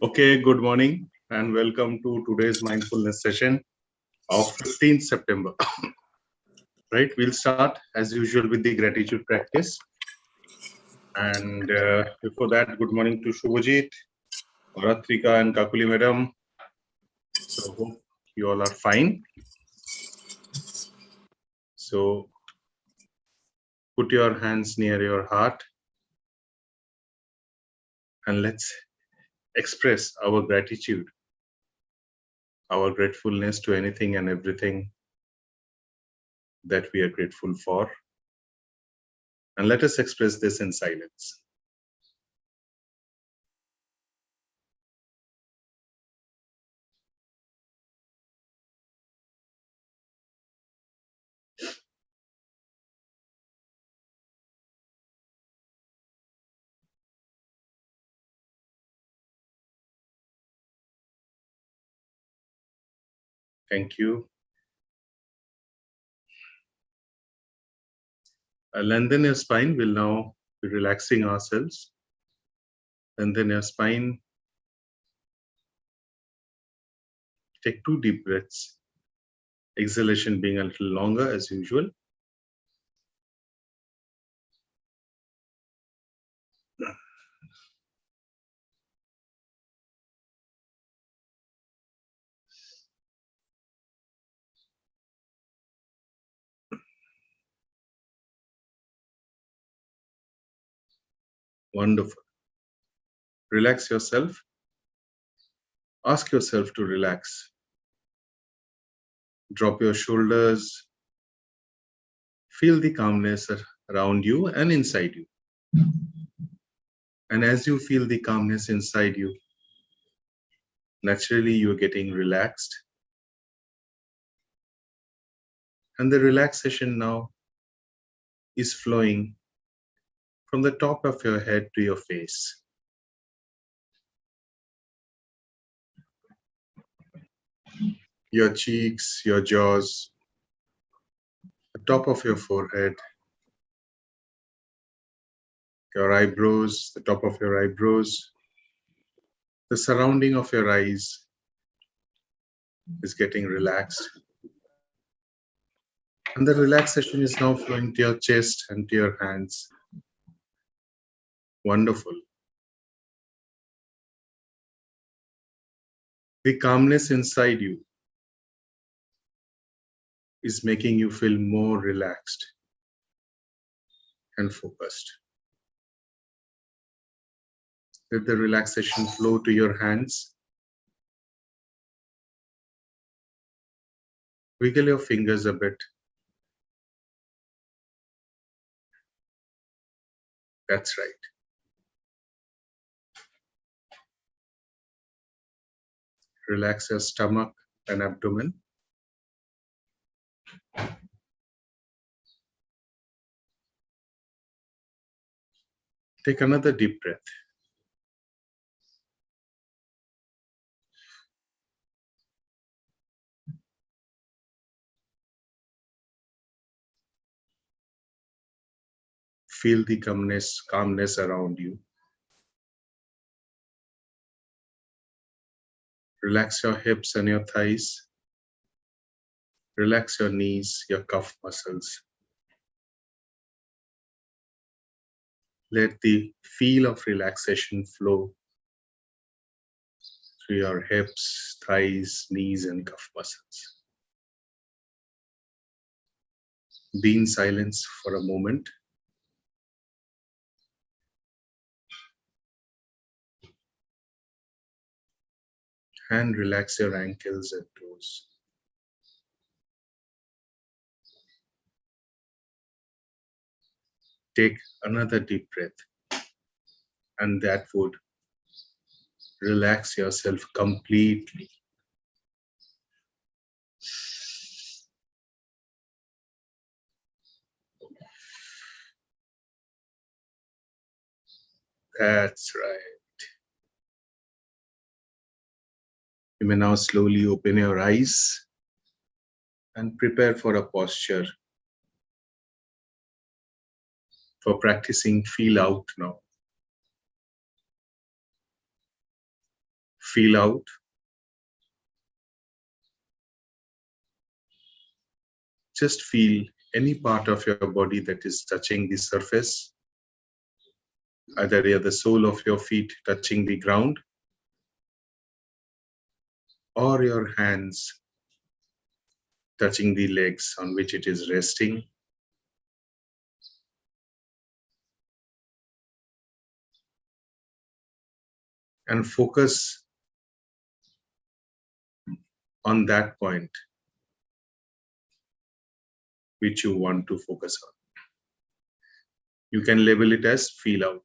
Okay, good morning and welcome to today's mindfulness session of 15th September. Right, we'll start as usual with the gratitude practice. And before that, good morning to Shubhajit, Ratrika, and Kakuli madam. So, hope you all are fine. So, put your hands near your heart and let's express our gratitude, our gratefulness to anything and everything that we are grateful for. And let us express this in silence. Thank you. Lengthen your spine. We'll now be relaxing ourselves. Lengthen your spine. Take 2 deep breaths. Exhalation being a little longer as usual. Wonderful. Relax yourself. Ask yourself to relax. Drop your shoulders. Feel the calmness around you and inside you. And as you feel the calmness inside you, naturally you're getting relaxed. And the relaxation now is flowing from the top of your head to your face. Your cheeks, your jaws, the top of your forehead, your eyebrows, the top of your eyebrows, the surrounding of your eyes is getting relaxed. And the relaxation is now flowing to your chest and to your hands. Wonderful. The calmness inside you is making you feel more relaxed and focused. Let the relaxation flow to your hands. Wiggle your fingers a bit. That's right. Relax your stomach and abdomen. Take another deep breath. Feel the calmness around you. Relax your hips and your thighs. Relax your knees, your calf muscles. Let the feel of relaxation flow through your hips, thighs, knees, and calf muscles. Be in silence for a moment. And relax your ankles and toes. Take another deep breath, and that would relax yourself completely. That's right. You may now slowly open your eyes and prepare for a posture for practicing feel out now. Feel out. Just feel any part of your body that is touching the surface, either the sole of your feet touching the ground or your hands touching the legs on which it is resting. And focus on that point which you want to focus on. You can label it as feel out.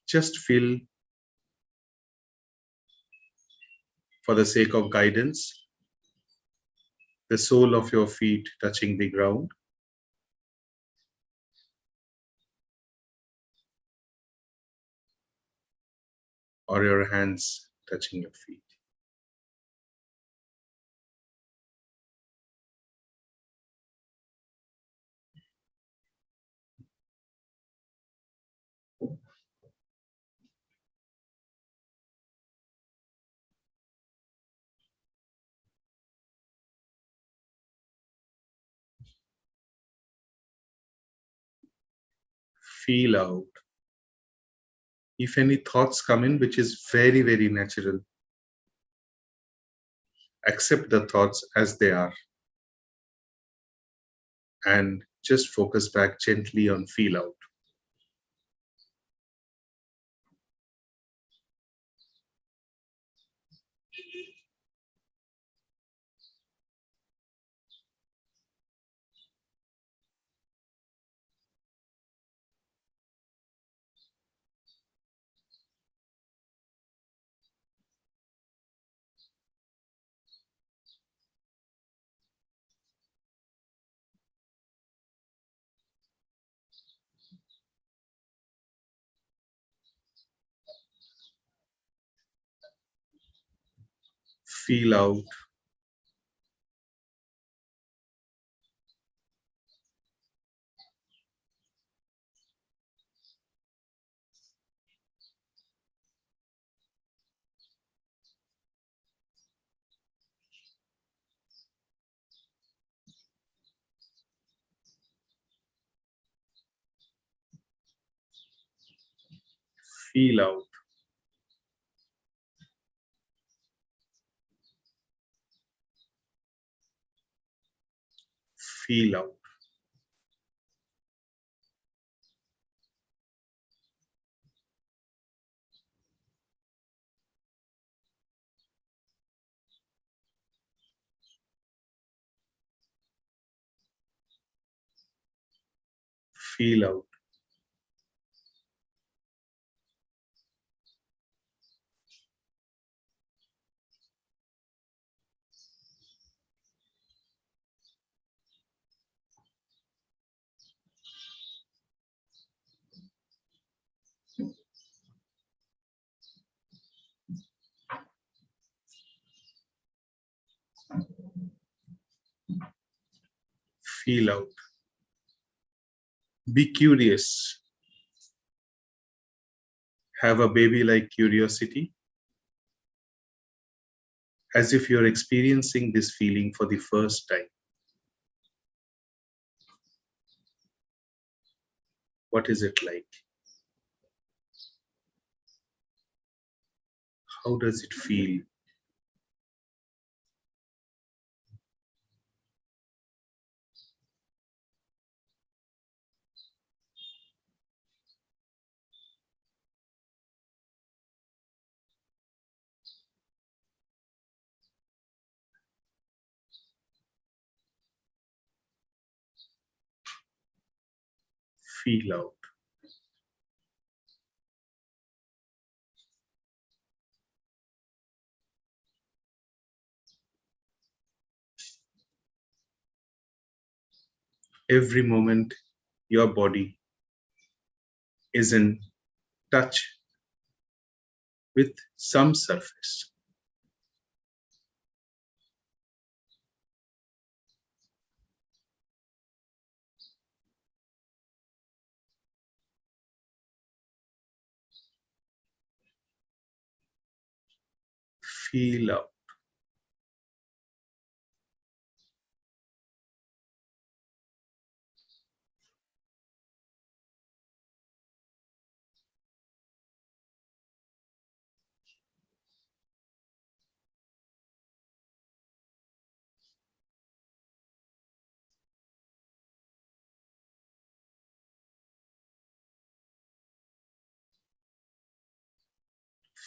Just feel, for the sake of guidance, the sole of your feet touching the ground, or your hands touching your feet. Feel out. If any thoughts come in, which is very, very natural, accept the thoughts as they are and just focus back gently on feel out. Feel out. Feel out. Feel out. Feel out. Feel out. Be curious. Have a baby-like curiosity, as if you're experiencing this feeling for the first time. What is it like? How does it feel? Feel out. Every moment, your body is in touch with some surface. Feel out.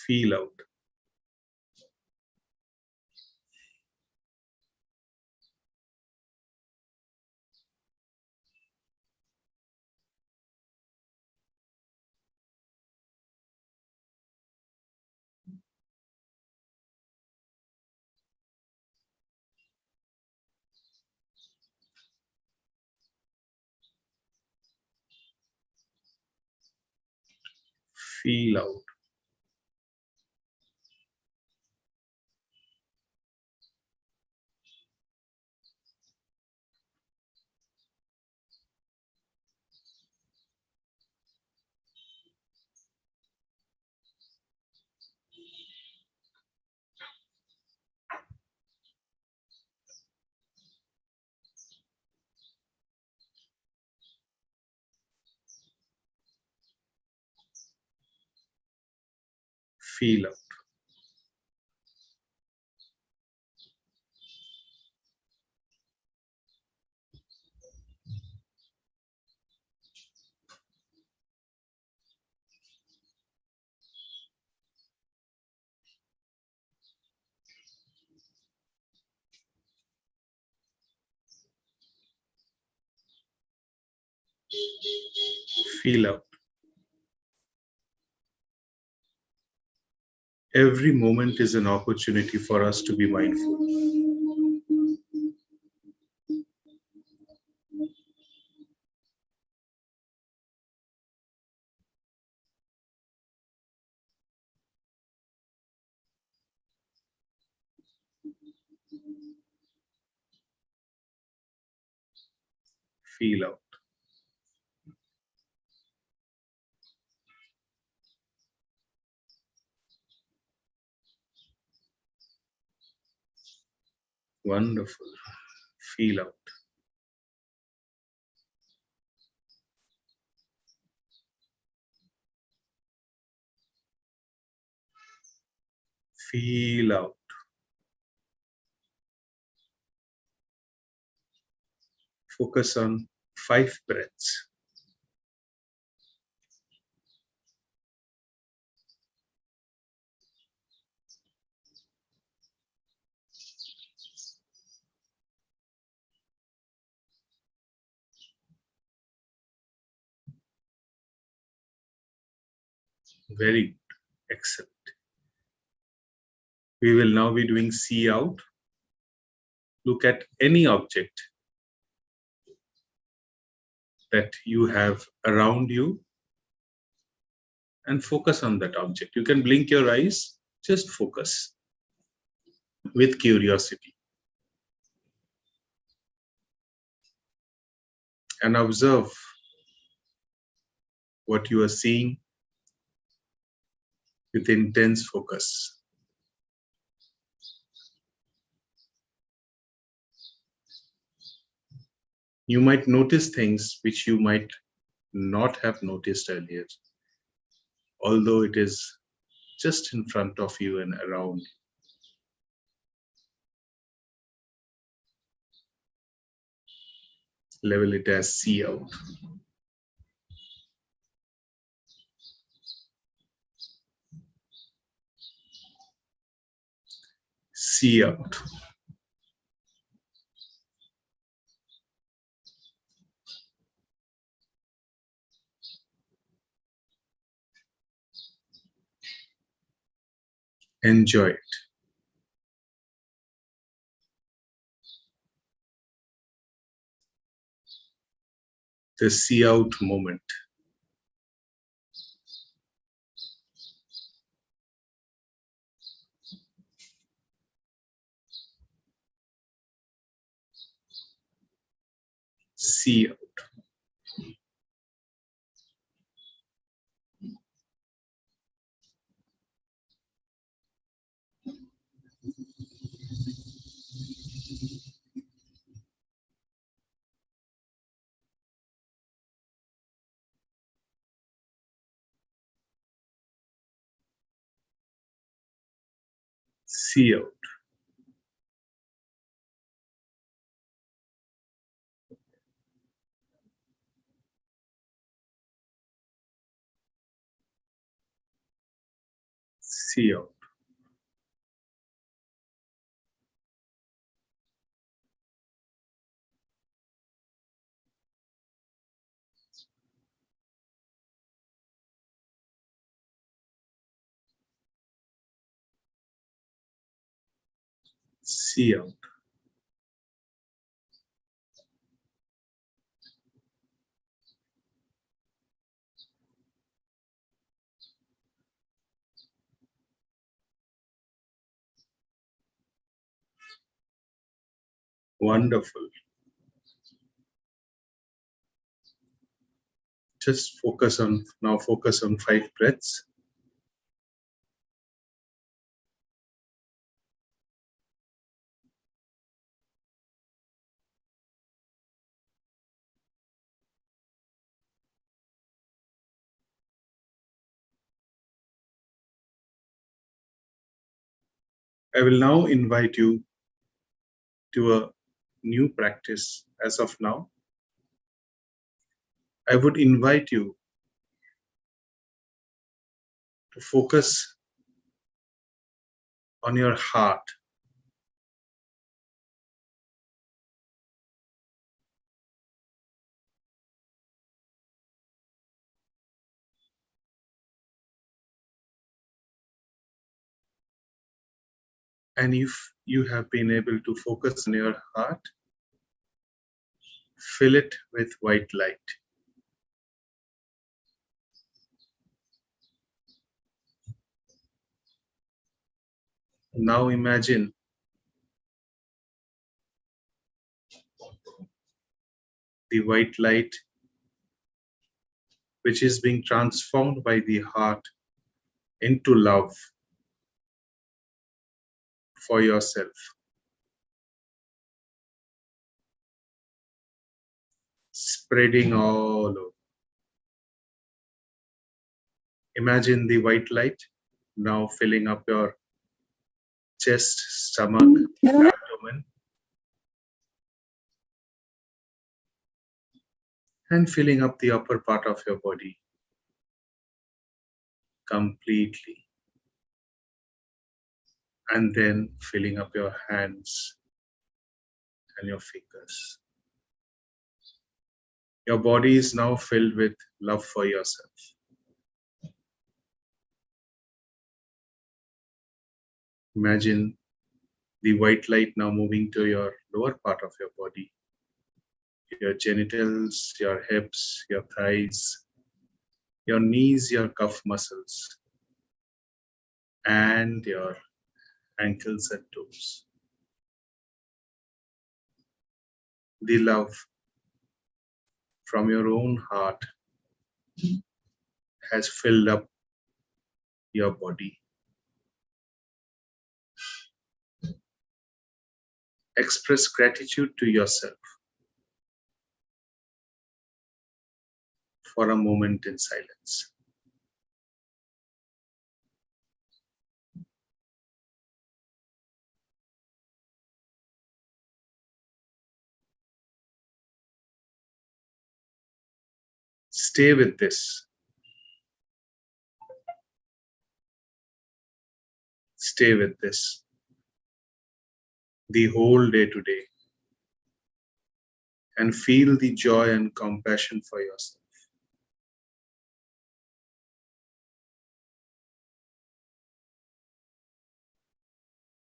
Feel out. Feel out. Feel out. Feel out. Every moment is an opportunity for us to be mindful. Feel out. Wonderful. Feel out. Feel out. Focus on 5 breaths. Very good. Excellent. We will now be doing see out. Look at any object that you have around you and focus on that object. You can blink your eyes, just focus with curiosity and observe what you are seeing with intense focus. You might notice things which you might not have noticed earlier, although it is just in front of you and around. Level it as see out. See out. Enjoy it. The see out moment. See out. See out. See out. See out. Wonderful. Just focus on 5 breaths. I will now invite you to a new practice. As of now, I would invite you to focus on your heart. And if you have been able to focus on your heart, fill it with white light. Now imagine the white light which is being transformed by the heart into love for yourself. Spreading all over. Imagine the white light now filling up your chest, stomach, abdomen, and filling up the upper part of your body completely. And then filling up your hands and your fingers. Your body is now filled with love for yourself. Imagine the white light now moving to your lower part of your body, your genitals, your hips, your thighs, your knees, your calf muscles, and your ankles and toes. The love from your own heart has filled up your body. Express gratitude to yourself for a moment in silence. Stay with this. Stay with this the whole day today and feel the joy and compassion for yourself.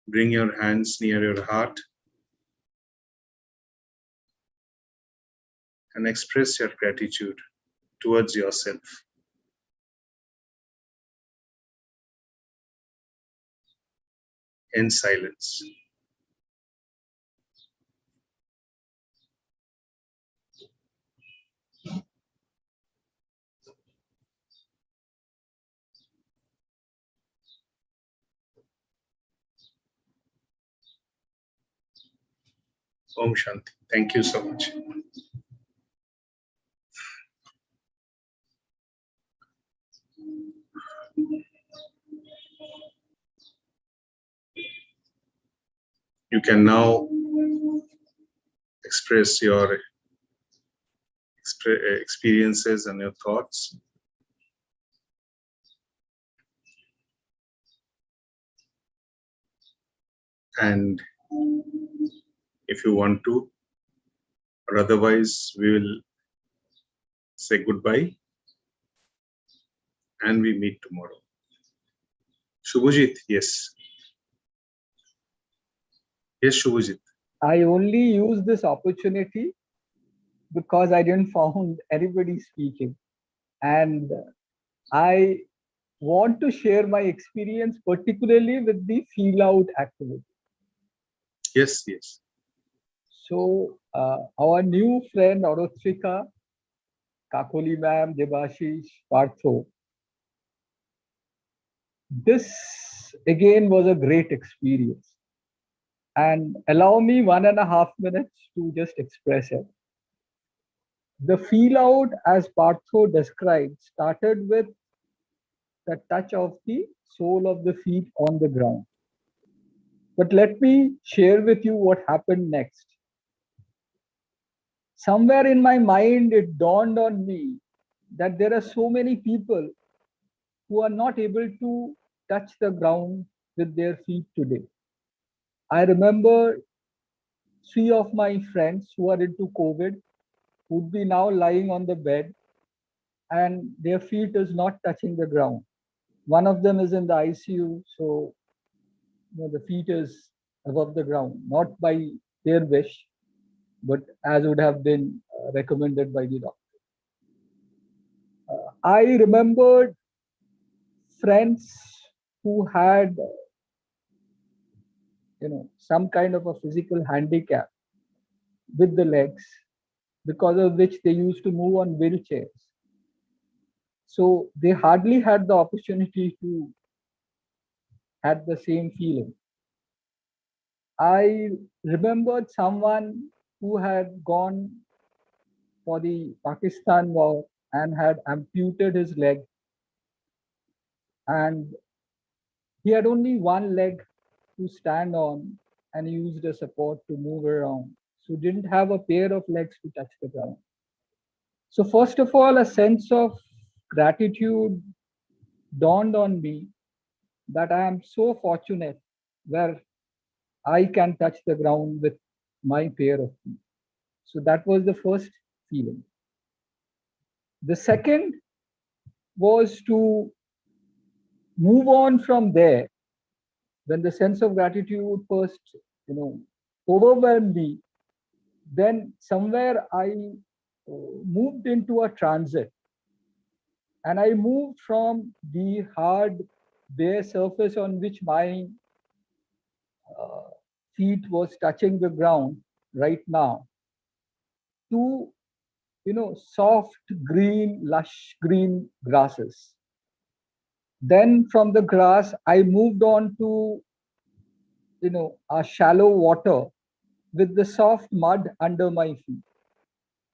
Bring your hands near your heart and express your gratitude towards yourself. In silence. Om Shanti. Thank you so much. You can now express your experiences and your thoughts. And if you want to, or otherwise, we will say goodbye and we meet tomorrow. Shubhajit, yes. Yes, Shubhajit. I only use this opportunity because I didn't found anybody speaking. And I want to share my experience, particularly with the feel out activity. Yes, yes. So our new friend Orotrika, Kakoli ma'am, Debashish, Partho, this again was a great experience. And allow me 1.5 minutes to just express it. The feel out, as Partho described, started with the touch of the sole of the feet on the ground. But let me share with you what happened next. Somewhere in my mind, it dawned on me that there are so many people who are not able to touch the ground with their feet today. I remember 3 of my friends who are into COVID would be now lying on the bed and their feet is not touching the ground. One of them is in the ICU, so the feet is above the ground, not by their wish, but as would have been recommended by the doctor. I remembered friends who had, some kind of a physical handicap with the legs, because of which they used to move on wheelchairs. So they hardly had the opportunity to have the same feeling. I remembered someone who had gone for the Pakistan war and had amputated his leg, and he had only one leg to stand on and used a support to move around. So didn't have a pair of legs to touch the ground. So first of all, a sense of gratitude dawned on me that I am so fortunate where I can touch the ground with my pair of feet. So that was the first feeling. The second was to move on from there. When the sense of gratitude first, overwhelmed me, then somewhere I moved into a transit, and I moved from the hard bare surface on which my uh, feet was touching the ground right now to soft green, lush green grasses. Then from the grass I moved on to a shallow water with the soft mud under my feet.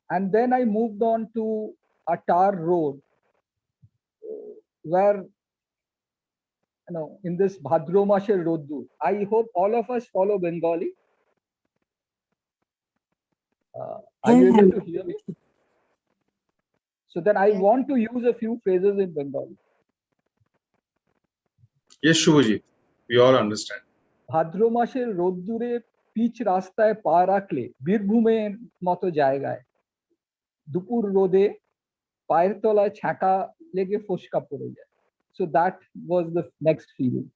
And then I moved on to a tar road where, in this Bhadromasher Roddu. I hope all of us follow Bengali. Are you able to hear me? So then I want to use a few phrases in Bengali. Yes, Shubhajit, we all understand. ভাদ্রমাসের রোদ্দুরে pitch রাস্তায় পা রাখলে বীরভূমের মতো জায়গায় দুপুর রোদে পায়ের তলায় ছাঁকা লেগে ফোসকা পড়ে যায়. So that was the next feeling.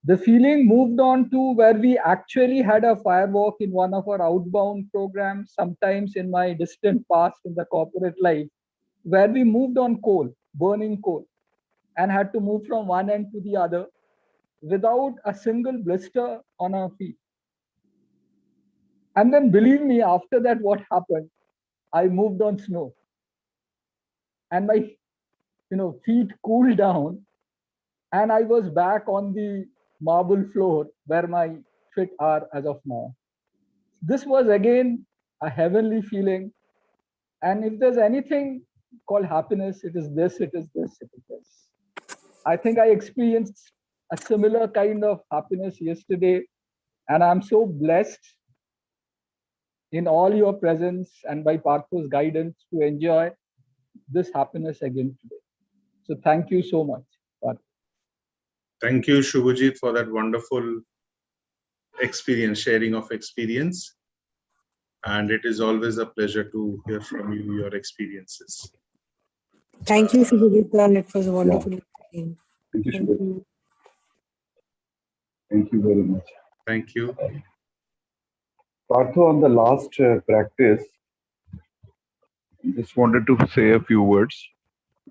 The feeling moved on to where we actually had a firewalk in one of our outbound programs, sometimes in my distant past in the corporate life, where we moved on coal, burning coal, and had to move from one end to the other without a single blister on our feet. And then believe me, after that, what happened? I moved on snow. And my feet cooled down, and I was back on the marble floor where my feet are as of now. This was again a heavenly feeling. And if there's anything called happiness, it is this, it is this, it is this. I think I experienced a similar kind of happiness yesterday, and I'm so blessed in all your presence and by Partho's guidance to enjoy this happiness again today. So thank you so much, Partho. Thank you, Shubhajit, for that wonderful experience, sharing of experience. And it is always a pleasure to hear from you, your experiences. Thank you, Shubhajit. It was wonderful. Thank you, Shubhajit. Thank you very much. Thank you. Partho, on the last practice, just wanted to say a few words.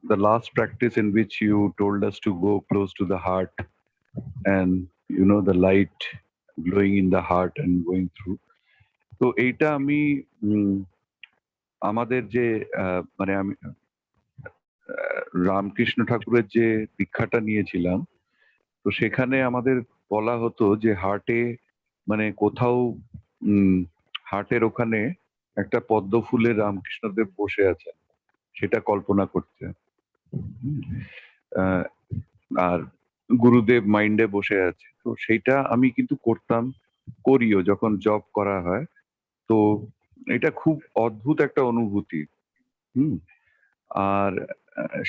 The last practice in which you told us to go close to the heart and, you know, the light glowing in the heart and going through. তো এইটা আমি আমাদের যে মানে আমি রামকৃষ্ণ ঠাকুরের যে দীক্ষাটা নিয়েছিলাম, তো সেখানে আমাদের বলা হতো যে হার্টে মানে কোথাও হার্টের ওখানে একটা পদ্ম ফুলের রামকৃষ্ণদেব বসে আছেন, সেটা কল্পনা করতে। আর গুরুদেব মাইন্ডে বসে আছে, তো সেইটা আমি কিন্তু করতাম, করিও যখন জব করা হয়। তো এটা খুব অদ্ভুত একটা অনুভূতি। আর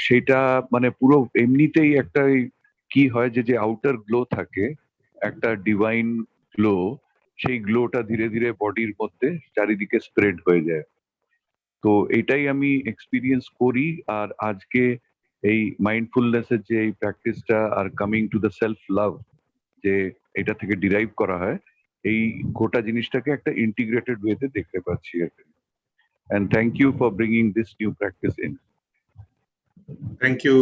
সেটা মানে পুরো এমনিতেই একটা কি হয় যে আউটার গ্লো থাকে, একটা ডিভাইন গ্লো, সেই গ্লোটা ধীরে ধীরে বডির মধ্যে চারিদিকে স্প্রেড হয়ে যায়। তো এটাই আমি এক্সপিরিয়েন্স করি। আর আজকে এই মাইন্ডফুলনেসের যে এই প্র্যাকটিসটা are coming to the self love, যে এটা থেকে ডিরাইভ করা হয়, এই গোটা জিনিসটাকে একটা ইন্টিগ্রেটেড ওয়েতে দেখতে পাচ্ছি আর কি। And thank you for bringing this new practice in. Thank you,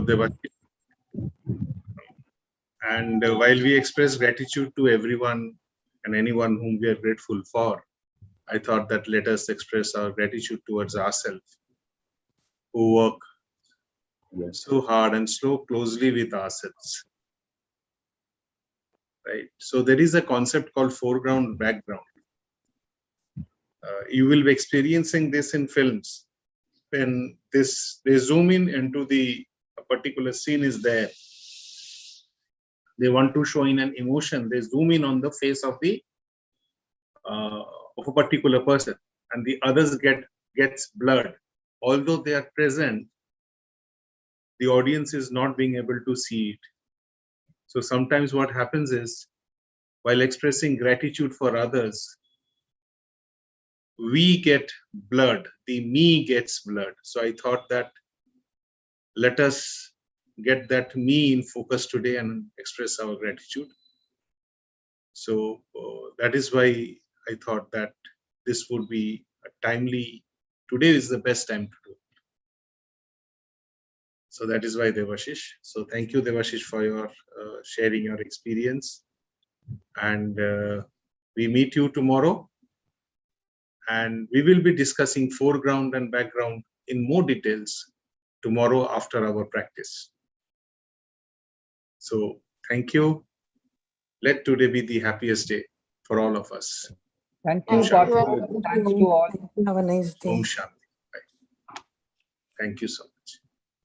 Devashish. And while we express gratitude to everyone and anyone whom we are grateful for, I thought that let us express our gratitude towards ourselves, who work so hard and so closely with ourselves. Right. So there is a concept called foreground, background. You will be experiencing this in films. When they zoom in into a particular scene is there, they want to show in an emotion, they zoom in on the face of a particular person, and the others gets blurred. Although they are present, the audience is not being able to see it. So sometimes what happens is, while expressing gratitude for others, we get blurred, the me gets blurred. So I thought that let us get that me in focus today and express our gratitude. So that is why I thought that this would be a timely, today is the best time to do it. So that is why, Devashish. So thank you, Devashish, for your sharing your experience. And we meet you tomorrow. And we will be discussing foreground and background in more details tomorrow after our practice. So thank you. Let today be the happiest day for all of us. Thank you, Partho. Thanks to all. Have a nice day. Om Shanti. Thank you so much.